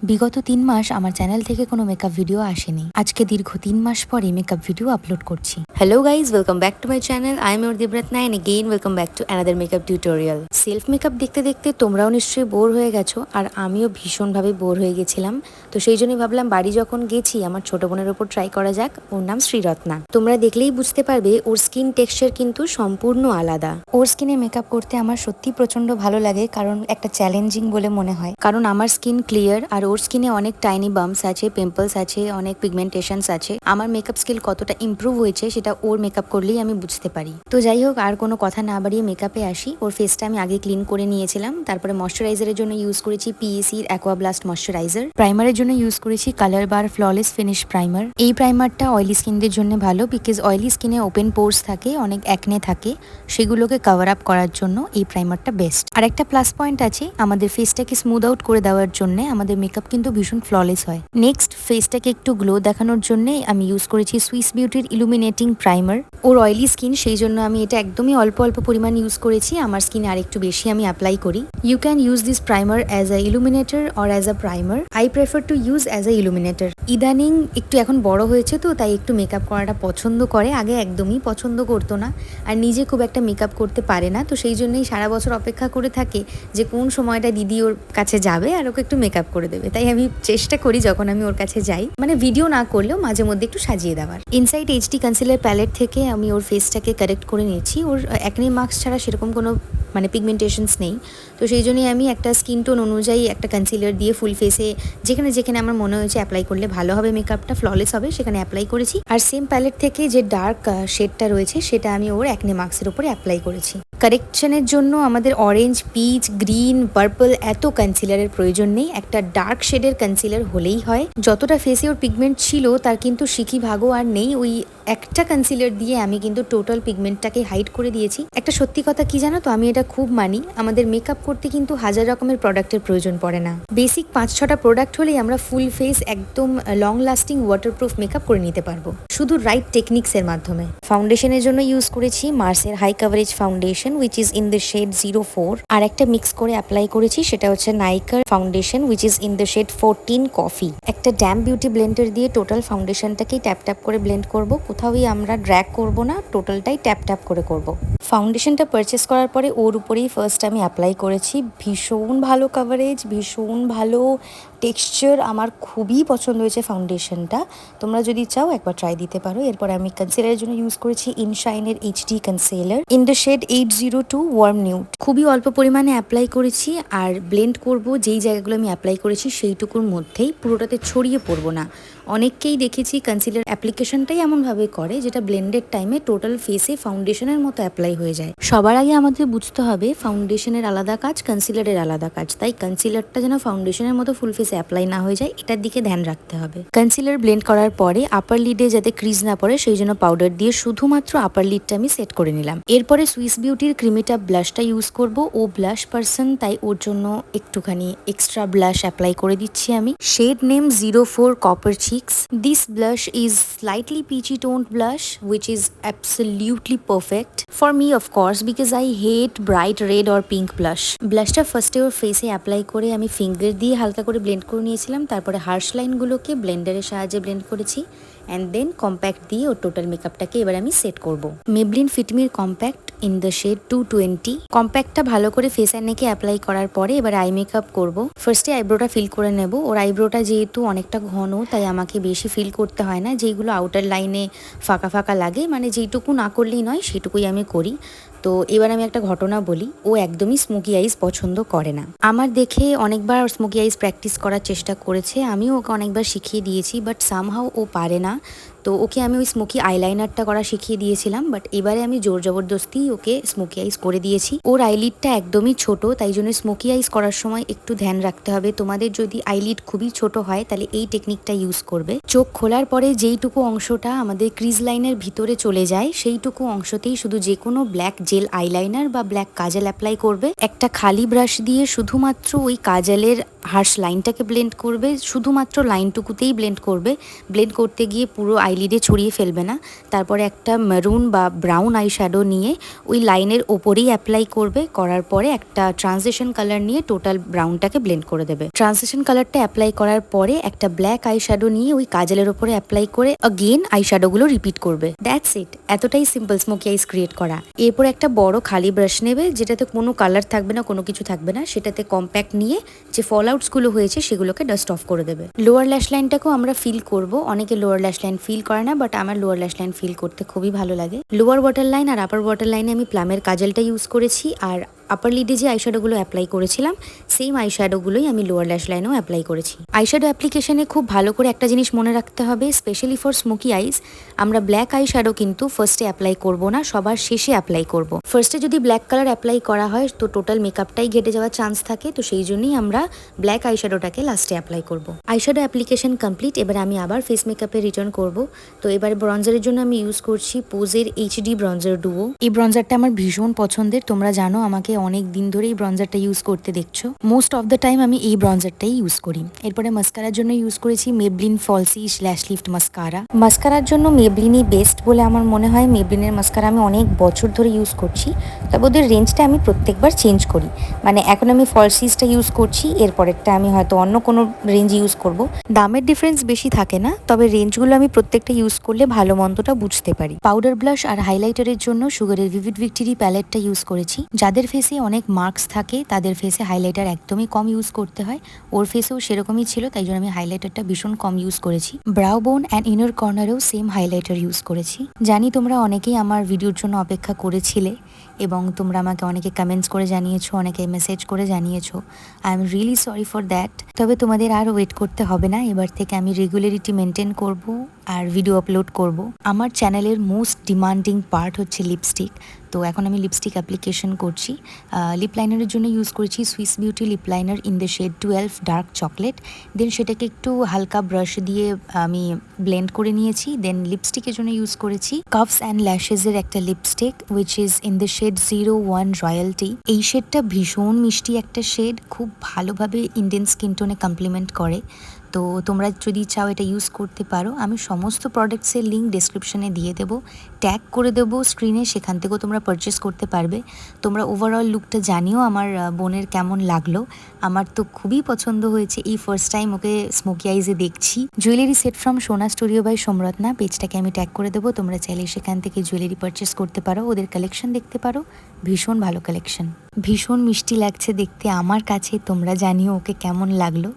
বিগত ৩ মাস আমার চ্যানেল থেকে কোনো মেকআপ ভিডিও আসেনি। আজকে দীর্ঘ ৩ মাস পরে মেকআপ ভিডিও আপলোড করছি। Hello guys, welcome back to my channel. I am your Debratna and again welcome back to another makeup tutorial. Self makeup দেখতে দেখতে তোমরাও নিশ্চয়ই বোর হয়ে গেছো আর আমিও ভীষণভাবে বোর হয়ে গেছিলাম। তো সেই জন্যই ভাবলাম বাড়ি যখন গেছি আমার ছোট বোনের ওপর ট্রাই করা যাক। ওর নাম শ্রীরত্না। তোমরা দেখলেই বুঝতে পারবে ওর স্কিন টেক্সচার কিন্তু সম্পূর্ণ আলাদা। ওর স্কিনে মেকআপ করতে আমার সত্যি প্রচন্ড ভালো লাগে, কারণ একটা চ্যালেঞ্জিং বলে মনে হয়। কারণ আমার স্কিন ক্লিয়ার আর ওর স্কিনে অনেক টাইনি বাম্পস আছে, পিম্পলস আছে, অনেক পিগমেন্টেশনস আছে। আমার মেকআপ স্কিল কতটা ইমপ্রুভ হয়েছে সেটা ওর মেকআপ করলেই আমি বুঝতে পারি। তো যাই হোক, আর কোনো কথা না বাড়িয়ে মেকআপে আসি। ওর ফেসটা আমি আগে ক্লিন করে নিয়েছিলাম। তারপরে ময়শ্চারাইজারের জন্য ইউজ করেছি পিএসির অ্যাকোয়া ব্লাস্ট ময়শ্চারাইজার। প্রাইমারের জন্য ইউজ করেছি কালার বার ফ্ললেস ফিনিশ প্রাইমার। এই প্রাইমারটা অয়েলি স্কিনদের জন্য ভালো, বিকজ অয়েলি স্কিনে ওপেন পোর্স থাকে, অনেক অ্যাকনে থাকে, সেগুলোকে কভার আপ করার জন্য এই প্রাইমারটা বেস্ট। আর একটা প্লাস পয়েন্ট আছে, আমাদের ফেসটাকে স্মুথ আউট করে দেওয়ার জন্য আমাদের মেকআপ কিন্তু ভীষণ ফ্ললেস হয়। নেক্সট, ফেসটাকে একটু গ্লো দেখানোর জন্য আমি ইউজ করেছি সুইস বিউটির ইলুমিনেটিং প্রাইমার। ওর অয়েলি স্কিন, সেই জন্য আমি এটা একদমই অল্প অল্প পরিমাণ ইউজ করেছি। আমার স্কিনে আর একটু বেশি আমি অ্যাপ্লাই করি। You can use this primer as a illuminator or as a primer. I prefer to use as a illuminator. ইদানিং একটু এখন বড় হয়েছে তো তাই একটু মেকআপ করাটা পছন্দ করে, আগে একদমই পছন্দ করতো না আর নিজে খুব একটা মেকআপ করতে পারে না। তো সেই জন্যই সারা বছর অপেক্ষা করে থাকে যে কোন সময়টা দিদি ওর কাছে যাবে আর ওকে একটু মেকআপ করে দেবে। তাই আমি চেষ্টা করি যখন আমি ওর কাছে যাই, মানে ভিডিও না করলেও মাঝে মধ্যে একটু সাজিয়ে দেওয়ার। ইনসাইড এইচডি কনসিলার প্যালেট থেকে আমি ওর ফেসটাকে কারেক্ট করে নিয়েছি। ওর অ্যাকনে মার্কস ছাড়া সেরকম কোনো পিগমেন্টেশনস নেই। তো সেই জন্যই আমি একটা স্কিন টোন অনুযায়ী একটা কনসিলার দিয়ে ফুল ফেসে যেখানে যেখানে আমার মনে হয়েছে অ্যাপ্লাই করলে ভালো হবে, মেকআপটা ফ্ললেস হবে, সেখানে অ্যাপ্লাই করেছি। আর সেম প্যালেট থেকে যে ডার্ক শেডটা রয়েছে সেটা আমি ওর অ্যাকনে মার্কসের উপরে অ্যাপ্লাই করেছি। কারেকশনের জন্য আমাদের অরেঞ্জ, পিচ, গ্রিন, পার্পল এত কনসিলারের প্রয়োজন নেই। একটা ডার্ক শেডের কনসিলার হলেই হয়। যতটা ফেসে ওর পিগমেন্ট ছিল তার কিন্তু সিকি ভাগও আর নেই। ওই একটা কনসিলার দিয়ে আমি কিন্তু টোটাল পিগমেন্টটাকে হাইড করে দিয়েছি। একটা সত্যি কথা কি জানো তো, আমি এটা খুব মানি, আমাদের মেকআপ করতে কিন্তু হাজার রকমের প্রোডাক্টের প্রয়োজন পড়ে না। বেসিক 5-6টা প্রোডাক্ট হলেই আমরা ফুল ফেস একদম লং লাস্টিং ওয়াটারপ্রুফ মেকআপ করে নিতে পারবো, শুধু রাইট টেকনিক্সের মাধ্যমে। ফাউন্ডেশনের জন্য ইউজ করেছি মার্সের high coverage foundation which is in the shade 04, আর একটা মিক্স করে অ্যাপ্লাই করেছি, সেটা হচ্ছে নাইকার foundation which is in the shade 14 coffee. একটা ড্যাম বিউটি ব্লেন্ডার দিয়ে টোটাল ফাউন্ডেশনটাকেই ট্যাপ ট্যাপ করে ব্লেন্ড করব। কোথাওই আমরা ড্র্যাগ করব না, টোটালটাই ট্যাপ ট্যাপ করে করব। ফাউন্ডেশনটা পারচেস করার পরে ওর উপরেই ফার্স্ট আমি অ্যাপ্লাই করেছি। ভীষণ ভালো কাভারেজ, ভীষণ ভালো টেক্সচার, আমার খুবই পছন্দ হয়েছে ফাউন্ডেশনটা। তোমরা যদি চাও একবার ট্রাই দিতে পারো। এরপর আমি কনসিলারের জন্য ইউজ করেছি ইনশাইনের HD concealer in the shade 802 warm nude. খুবই অল্প পরিমাণে অ্যাপ্লাই করেছি আর ব্লেন্ড করব যেই জায়গাগুলো আমি অ্যাপ্লাই করেছি সেইটুকুর মধ্যেই, পুরোটাতে ছড়িয়ে পড়বো না। অনেককেই দেখেছি কনসিলার অ্যাপ্লিকেশনটাই এমনভাবে করে যেটা ব্লেন্ডের টাইমে টোটাল ফেসে ফাউন্ডেশনের মতো অ্যাপ্লাই হয়ে যায়। সবার আগে আমাদের বুঝতে হবে ফাউন্ডেশনের আলাদা কাজ, কনসিলারের আলাদা কাজ। তাই কনসিলারটা যেন ফাউন্ডেশনের মতো ফুল ফেসে অ্যাপ্লাই না হয়ে যায়, এটার দিকে ধ্যান রাখতে হবে। কনসিলার ব্লেন্ড করার পরে আপার লিডে যাতে ক্রিজ না পড়ে সেই জন্য পাউডার দিয়ে শুধুমাত্র আপার লিডটা আমি সেট করে নিলাম। এরপরে সুইস বিউটির ক্রিমিটা ব্লাশটা ইউজ করব। ও ব্লাশ পার্সন, তাই ওর জন্য একটুখানি এক্সট্রা ব্লাশ অ্যাপ্লাই করে দিচ্ছি আমি। Shade name 04 copper cheeks. This blush is slightly peachy toned blush which is absolutely perfect for me of course because I hate bright red or pink blush. ব্লাশটা ফার্স্টে ওর ফেসে apply করে আমি finger দিয়ে হালকা করে ব্লেন্ড করে নিয়েছিলাম। তারপরে হার্শ লাইনগুলোকে ব্লেন্ডারের সাহায্যে ব্লেন্ড করেছি অ্যান্ড দেন কম্প্যাক্ট দিয়ে ওর টোটাল মেকআপটাকে এবার আমি সেট করব। Maybelline fit me compact in the shade 220। কম্প্যাক্টটা ভালো করে ফেস অ্যান্ড নেকে অ্যাপ্লাই করার পরে এবার আই মেকআপ করব। ফার্স্টে আইব্রোটা ফিল করে নেব। ওর আইব্রোটা যেহেতু অনেকটা ঘন তাই আমাকে বেশি ফিল করতে হয় না। যেইগুলো আউটার লাইনে ফাঁকা ফাঁকা লাগে, মানে যেইটুকু না করলেই নয় সেটুকুই আমি করি। তো এবার আমি একটা ঘটনা বলি, ও একদমই স্মোকি আইস পছন্দ করে না। আমার দেখে অনেকবার স্মোকি আইস প্র্যাকটিস করার চেষ্টা করেছে, আমিও ওকে অনেকবার শিখিয়ে দিয়েছি, বাট সামহাও ও পারে না। তো ওকে আমি ওই স্মোকি আইলাইনারটা করা শিখিয়ে দিয়েছিলাম, বাট এবারে আমি জোর জবরদস্তি ওকে স্মোকি আইস করে দিয়েছি। ওর আইলিডটা একদমই ছোট, তাই জন্য স্মোকি আইস করার সময় একটু ধ্যান রাখতে হবে। তোমাদের যদি আইলিড খুবই ছোট হয় তাহলে এই টেকনিকটা ইউজ করবে। চোখ খোলার পরে যেইটুকু অংশটা আমাদের ক্রিজ লাইনের ভিতরে চলে যায় সেইটুকু অংশতেই শুধু যে কোনো ব্ল্যাক জেল আইলাইনার বা ব্ল্যাক কাজল অ্যাপ্লাই করবে। একটা খালি ব্রাশ দিয়ে শুধুমাত্র ওই কাজলের হার্শ লাইনটাকে ব্লেন্ড করবে, শুধুমাত্র লাইনটুকুতেই ব্লেন্ড করবে। ব্লেন্ড করতে গিয়ে পুরো আইলিডে ছড়িয়ে ফেলবে না। তারপরে একটা মেরুন বা ব্রাউন আই শ্যাডো নিয়ে ওই লাইনের ওপরেই অ্যাপ্লাই করবে। করার পরে একটা ট্রান্সিশন কালার নিয়ে টোটাল ব্রাউনটাকে ব্লেন্ড করে দেবে। ট্রান্সিশন কালারটা অ্যাপ্লাই করার পরে একটা ব্ল্যাক আই শ্যাডো নিয়ে ওই কাজলের ওপরে অ্যাপ্লাই করে অগেন আই শ্যাডোগুলো রিপিট করবে। দ্যাটস ইট, এতটাই সিম্পল স্মোকি আইস ক্রিয়েট করা। এরপর একটা বড় খালি ব্রাশ নেবে, যেটাতে কোনো কালার থাকবে না, কোনো কিছু থাকবে না, সেটাতে কম্প্যাক্ট নিয়ে যে ফল আউটসগুলো হয়েছে সেগুলোকে ডাস্ট অফ করে দেবে। লোয়ার ল্যাশ লাইনটাকেও আমরা ফিল করব। অনেকে লোয়ার ল্যাশ লাইন ফিল করে না, বাট আমার লোয়ার ল্যাশ লাইন ফিল করতে খুবই ভালো লাগে। লোয়ার ওয়াটার লাইন আর আপার ওয়াটার লাইনে আমি প্লামের কাজলটা ইউজ করেছি, আর আপার লিডে যে আইশ্যাডোগুলো অ্যাপ্লাই করেছিলাম সেম আইশ্যাডোগুলোই আমি লোয়ার ল্যাশ লাইনেও অ্যাপ্লাই করেছি। আইশ্যাডো অ্যাপ্লিকেশনে খুব ভালো করে একটা জিনিস মনে রাখতে হবে, স্পেশালি ফর স্মোকি আইস, আমরা ব্ল্যাক আইশ্যাডো কিন্তু ফার্স্টে অ্যাপ্লাই করব না, সবার শেষে অ্যাপ্লাই করব। ফার্স্টে যদি ব্ল্যাক কালার অ্যাপ্লাই করা হয় তো টোটাল মেকআপটাই ঘেটে যাওয়ার চান্স থাকে, তো সেই জন্যই আমরা ব্ল্যাক আইশ্যাডোটাকে লাস্টে অ্যাপ্লাই করব। Eyeshadow application complete. এবার আমি আবার ফেস মেকআপে রিটার্ন করব। তো এবার ব্রঞ্জারের জন্য আমি ইউজ করছি পোজের এইচডি ব্রঞ্জার ডুও। এই ব্রঞ্জারটা আমার ভীষণ পছন্দের, তোমরা জানো আমাকে অনেক দিন ধরেই ব্রঞ্জারটা ইউজ করতে দেখছো। মোস্ট অফ দ্য টাইম আমি এই ব্রঞ্জারটাই ইউজ করি। এরপরে মাস্কারার জন্য ইউজ করেছি মেবলিন ফলসি ল্যাশ লিফট মাস্কারা। মাস্কারার জন্য মেবলিনই বেস্ট বলে আমার মনে হয়। মেবলিনের মাস্কারা আমি অনেক বছর ধরে ইউজ করছি, তবে ওদের রেঞ্জটা আমি প্রত্যেকবার চেঞ্জ করি। মানে এখন আমি ফলসিসটা ইউজ করছি, এরপরেরটা আমি হয়তো অন্য কোনো রেঞ্জ ইউজ করব। দামের ডিফারেন্স বেশি থাকে না, তবে রেঞ্জগুলো আমি প্রত্যেকটা ইউজ করলে ভালো মন্দটা বুঝতে পারি। পাউডার ব্লাশ আর হাইলাইটারের জন্য সুগারের ভিভিড ভিক্টরি প্যালেটটা ইউজ করেছি। যাদের ফেসে অনেক মার্কস থাকে তাদের ফেসে হাইলাইটার একদমই কম ইউজ করতে হয়, ওর ফেসেও সেরকমই ছিল, তাই জন্য আমি হাইলাইটারটা ভীষণ কম ইউজ করেছি। ব্রাউ বোন অ্যান্ড ইনার কর্নারেও সেম হাইলাইটার ইউজ করেছি। জানি তোমরা অনেকেই আমার ভিডিওর জন্য অপেক্ষা করেছিলে এবং তোমরা আমাকে অনেকে কমেন্টস করে জানিয়েছো, অনেকে মেসেজ করে জানিয়েছো। I am really sorry for that. তবে তোমাদের আর ওয়েট করতে হবে না, এবার থেকে আমি রেগুলারিটি মেনটেন করব আর ভিডিও আপলোড করব। আমার চ্যানেলের মোস্ট ডিমান্ডিং পার্ট হচ্ছে লিপস্টিক, তো এখন আমি লিপস্টিক অ্যাপ্লিকেশন করছি। লিপ লাইনারের জন্য ইউজ করেছি Swiss beauty lip liner in the shade 12 dark chocolate. Then সেটাকে একটু হালকা ব্রাশ দিয়ে আমি ব্লেন্ড করে নিয়েছি। দেন লিপস্টিকের জন্য ইউজ করেছি কাফস অ্যান্ড ল্যাশেজের একটা lipstick which is in the shade 01 royalty. এই শেডটা ভীষণ মিষ্টি একটা শেড, খুব ভালোভাবে ইন্ডিয়ান স্কিন টোনে কমপ্লিমেন্ট করে। তো তোমরা যদি চাও এটা ইউজ করতে পারো। আমি সমস্ত প্রোডাক্টসের লিঙ্ক ডেসক্রিপশনে দিয়ে দেবো, ট্যাগ করে দেবো স্ক্রিনে, সেখান থেকেও তোমরা পারচেস করতে পারবে। তোমরা ওভারঅল লুকটা জানিও আমার বোনের কেমন লাগলো। আমার তো খুবই পছন্দ হয়েছে, এই ফার্স্ট টাইম ওকে স্মোকি আইজে দেখছি। জুয়েলারি সেট ফ্রম সোনা স্টুডিও বাই সম্রাটনা, পেজটাকে আমি ট্যাগ করে দেবো, তোমরা চাইলে সেখান থেকে জুয়েলারি পারচেস করতে পারো, ওদের কালেকশন দেখতে পারো, ভীষণ ভালো কালেকশন। ভীষণ মিষ্টি লাগছে দেখতে আমার কাছে, তোমরা জানিও ওকে কেমন লাগলো।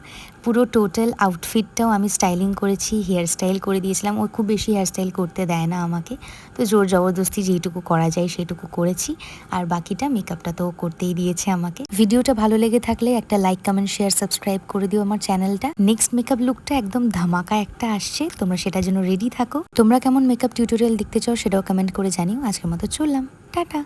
পুরো টোটাল আউটফিটটাও আমি স্টাইলিং করেছি, হেয়ার স্টাইল করে দিয়েছিলাম। ও খুব বেশি হেয়ার স্টাইল করতে দেয় না আমাকে, তো জোর জবরদস্তি যেইটুকু করা যায় সেটুকু করেছি, আর বাকিটা মেকআপটা তো করতেই দিয়েছে আমাকে। ভিডিওটা ভালো লেগে থাকলে একটা লাইক কমেন্ট শেয়ার সাবস্ক্রাইব করে দিও আমার চ্যানেলটা। নেক্সট মেকআপ লুকটা একদম ধামাকা একটা আসছে, তোমরা সেটার জন্য রেডি থাকো। তোমরা কেমন মেকআপ টিউটোরিয়াল দেখতে চাও সেটাও কমেন্ট করে জানিও। আজকের মতো চললাম, টাটা।